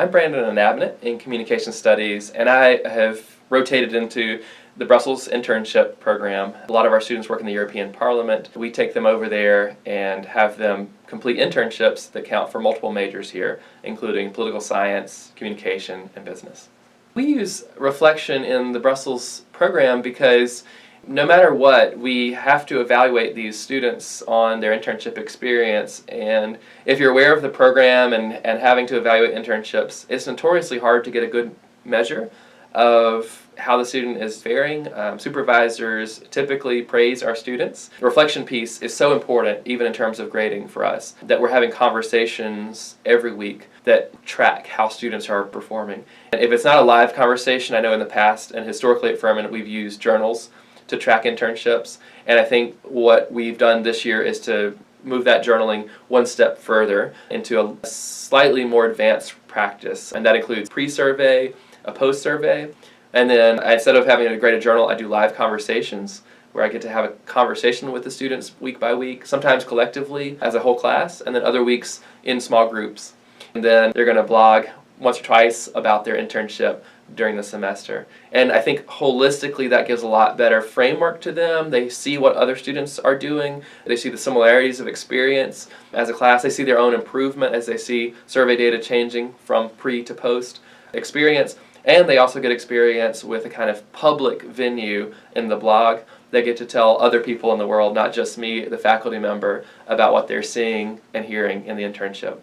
I'm Brandon Inabinet in Communication Studies, and I have rotated into the Brussels internship program. A lot of our students work in the European Parliament. We take them over there and have them complete internships that count for multiple majors here, including political science, communication, and business. We use reflection in the Brussels program because no matter what, we have to evaluate these students on their internship experience, and if you're aware of the program and having to evaluate internships, it's notoriously hard to get a good measure of how the student is faring. Supervisors typically praise our students. The reflection piece is so important, even in terms of grading for us, that we're having conversations every week that track how students are performing. And if it's not a live conversation, I know in the past and historically at Furman we've used journals to track internships, and I think what we've done this year is to move that journaling one step further into a slightly more advanced practice, and that includes pre-survey, a post-survey, and then instead of having a graded journal, I do live conversations where I get to have a conversation with the students week by week, sometimes collectively as a whole class, and then other weeks in small groups. And then they're going to blog once or twice about their internship during the semester. And I think holistically that gives a lot better framework to them. They see what other students are doing. They see the similarities of experience as a class. They see their own improvement as they see survey data changing from pre to post experience. And they also get experience with a kind of public venue in the blog. They get to tell other people in the world, not just me, the faculty member, about what they're seeing and hearing in the internship.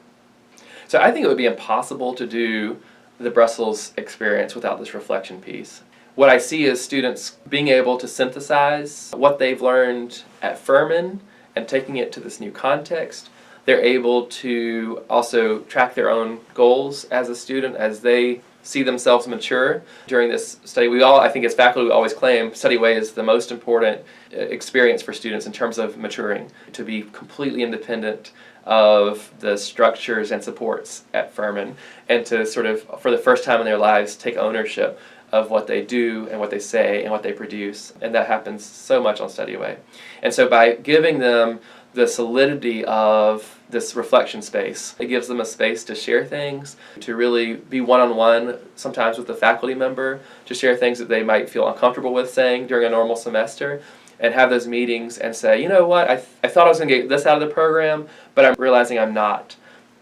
So I think it would be impossible to do the Brussels experience without this reflection piece. What I see is students being able to synthesize what they've learned at Furman and taking it to this new context. They're able to also track their own goals as a student as they see themselves mature during this study. I think as faculty, we always claim study way is the most important experience for students in terms of maturing, to be completely independent of the structures and supports at Furman, and to sort of, for the first time in their lives, take ownership of what they do and what they say and what they produce. And that happens so much on Study Away. And so by giving them the solidity of this reflection space, it gives them a space to share things, to really be one-on-one, sometimes with a faculty member, to share things that they might feel uncomfortable with saying during a normal semester, and have those meetings and say, you know what, I thought I was going to get this out of the program, but I'm realizing I'm not.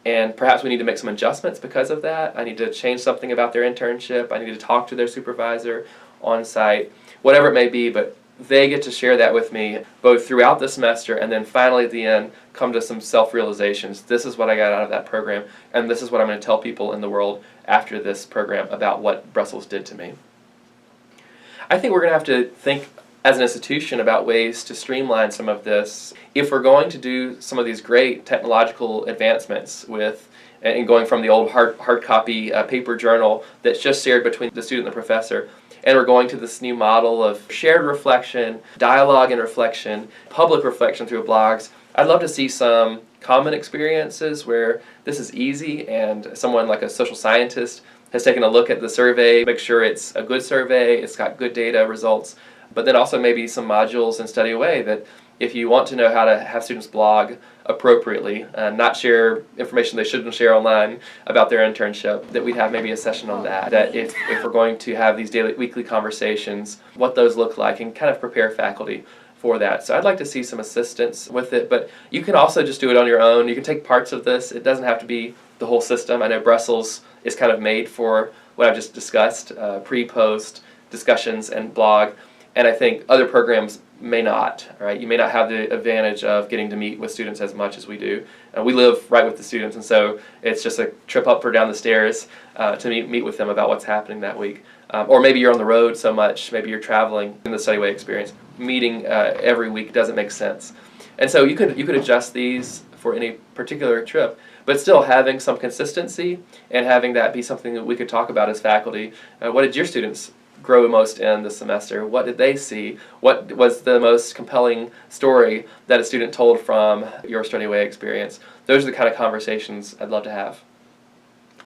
And perhaps we need to make some adjustments because of that. I need to change something about their internship. I need to talk to their supervisor on site, whatever it may be, but they get to share that with me both throughout the semester and then finally at the end come to some self-realizations. This is what I got out of that program, and this is what I'm going to tell people in the world after this program about what Brussels did to me. I think we're going to have to think as an institution about ways to streamline some of this. If we're going to do some of these great technological advancements and going from the old hard copy paper journal that's just shared between the student and the professor, and we're going to this new model of shared reflection, dialogue and reflection, public reflection through blogs, I'd love to see some common experiences where this is easy and someone like a social scientist has taken a look at the survey, make sure it's a good survey, it's got good data results, but then also maybe some modules in Study Away that if you want to know how to have students blog appropriately and not share information they shouldn't share online about their internship, that we'd have maybe a session on that. That if we're going to have these weekly conversations, what those look like, and kind of prepare faculty for that. So I'd like to see some assistance with it, but you can also just do it on your own. You can take parts of this. It doesn't have to be the whole system. I know Brussels is kind of made for what I've just discussed, pre-post discussions and blog, and I think other programs may not, right? You may not have the advantage of getting to meet with students as much as we do. We live right with the students, and so it's just a trip up or down the stairs to meet with them about what's happening that week. Or maybe you're on the road so much, maybe you're traveling in the Study Away experience. Meeting every week doesn't make sense. And so you could adjust these for any particular trip, but still having some consistency and having that be something that we could talk about as faculty. What did your students grow most in this semester? What did they see? What was the most compelling story that a student told from your Study Away experience? Those are the kind of conversations I'd love to have.